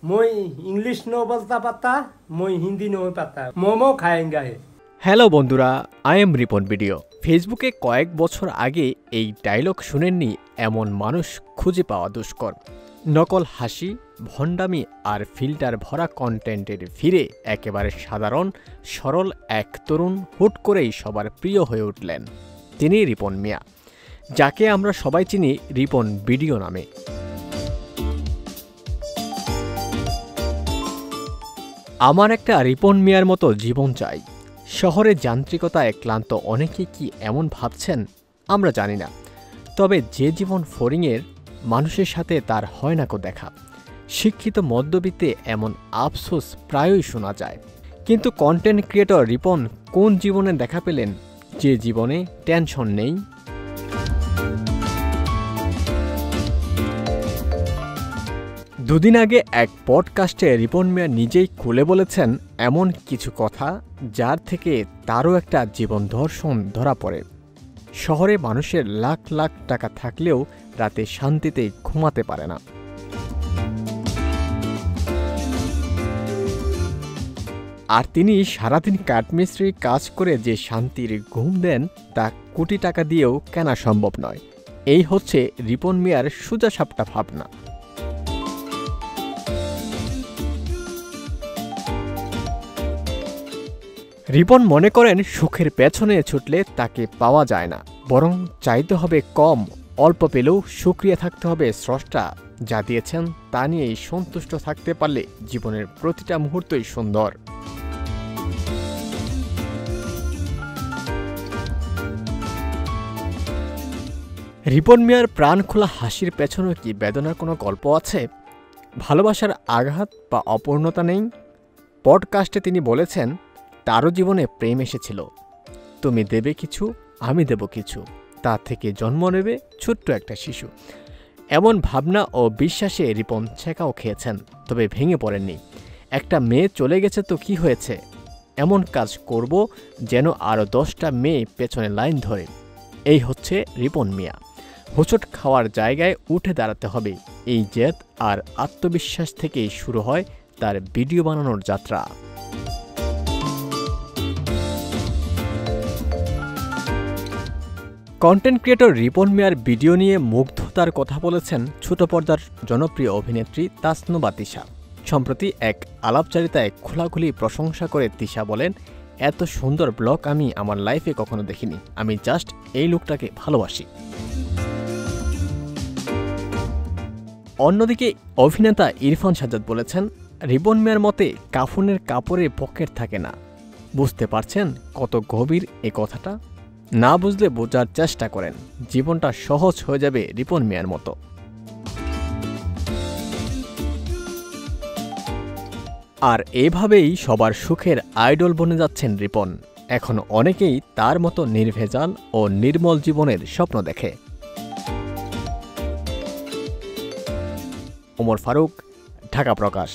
मैं English no बोलता पाता, मैं हिंदी नो पाता। मोमो खाएंगा है। হ্যালো বন্ধুরা, আই এম রিপন ভিডিও। ফেসবুকে কয়েক বছর আগে এই ডায়লগ শুনেননি এমন মানুষ খুঁজে পাওয়া দুষ্কর। নকল হাসি, ভণ্ডামি আর ফিল্টার ভরা কন্টেন্টের ভিড়ে একেবারে সাধারণ সরল এক তরুণ হুট করেই সবার প্রিয় হয়ে উঠলেন। তিনি রিপন মিয়া, যাকে আমরা সবাই চিনি রিপন ভিডিও নামে। আমার একটা রিপন মিয়ার মতো জীবন চাই। শহরের যান্ত্রিকতায় ক্লান্ত অনেকে কি এমন ভাবছেন আমরা জানি না, তবে যে জীবন ফড়িংয়ের মানুষের সাথে তার হয় না কো দেখা। শিক্ষিত মধ্যবিত্তে এমন আফসোস প্রায়ই শোনা যায়। কিন্তু কন্টেন্ট ক্রিয়েটর রিপন কোন জীবনে দেখা পেলেন, যে জীবনে টেনশন নেই? দুদিন আগে এক পডকাস্টে রিপন মিয়া নিজেই খুলে বলেছেন এমন কিছু কথা যার থেকে তারও একটা জীবন দর্শন ধরা পড়ে। শহরে মানুষের লাখ লাখ টাকা থাকলেও রাতে শান্তিতে ঘুমাতে পারে না। আর তিনি সারাদিন কাঠমিস্ত্রি কাজ করে যে শান্তির ঘুম দেন তা কোটি টাকা দিয়েও কেনা সম্ভব নয়। এই হচ্ছে রিপন মিয়ার সোজাসাপটা ভাবনা। রিপন মনে করেন সুখের পেছনে ছুটলে তাকে পাওয়া যায় না, বরং চাইতে হবে কম, অল্প পেলেও সুক্রিয়া থাকতে হবে স্রষ্টা যা দিয়েছেন তা নিয়েই সন্তুষ্ট থাকতে পারলে জীবনের প্রতিটা মুহূর্তই সুন্দর। রিপন মিয়ার প্রাণ খোলা হাসির পেছনে কি বেদনার কোনো গল্প আছে? ভালোবাসার আঘাত বা অপূর্ণতা নেই? পডকাস্টে তিনি বলেছেন তারও জীবনে প্রেম এসেছিল। তুমি দেবে কিছু, আমি দেব কিছু, তা থেকে জন্ম নেবে ছোট্ট একটা শিশু। এমন ভাবনা ও বিশ্বাসে রিপন ছেঁকাও খেয়েছেন, তবে ভেঙে পড়েননি। একটা মেয়ে চলে গেছে তো কি হয়েছে, এমন কাজ করব যেন আরও 10টা মেয়ে পেছনে লাইন ধরে। এই হচ্ছে রিপন মিয়া। হোঁচট খাওয়ার জায়গায় উঠে দাঁড়াতে হবে, এই জেদ আর আত্মবিশ্বাস থেকেই শুরু হয় তার ভিডিও বানানোর যাত্রা। কন্টেন্ট ক্রিয়েটর রিপন মিয়ার ভিডিও নিয়ে মুগ্ধতার কথা বলেছেন ছোট পর্দার জনপ্রিয় অভিনেত্রী তাসনুবা তিশা। সম্প্রতি এক আলাপচারিতায় খোলাখুলি প্রশংসা করে তিশা বলেন, এত সুন্দর ব্লগ আমি আমার লাইফে কখনো দেখিনি, আমি জাস্ট এই লুকটাকে ভালোবাসি। অন্যদিকে অভিনেতা ইরফান সাজ্জাদ বলেছেন, রিপন মিয়ার মতে কাফনের কাপড়ে পকেট থাকে না। বুঝতে পারছেন কত গভীর এ কথাটা? না বুঝলে বোঝার চেষ্টা করেন, জীবনটা সহজ হয়ে যাবে রিপন মিয়ার মতো। আর এভাবেই সবার সুখের আইডল বনে যাচ্ছেন রিপন। এখন অনেকেই তার মতো নির্ভেজাল ও নির্মল জীবনের স্বপ্ন দেখে। ওমর ফারুক, ঢাকা প্রকাশ।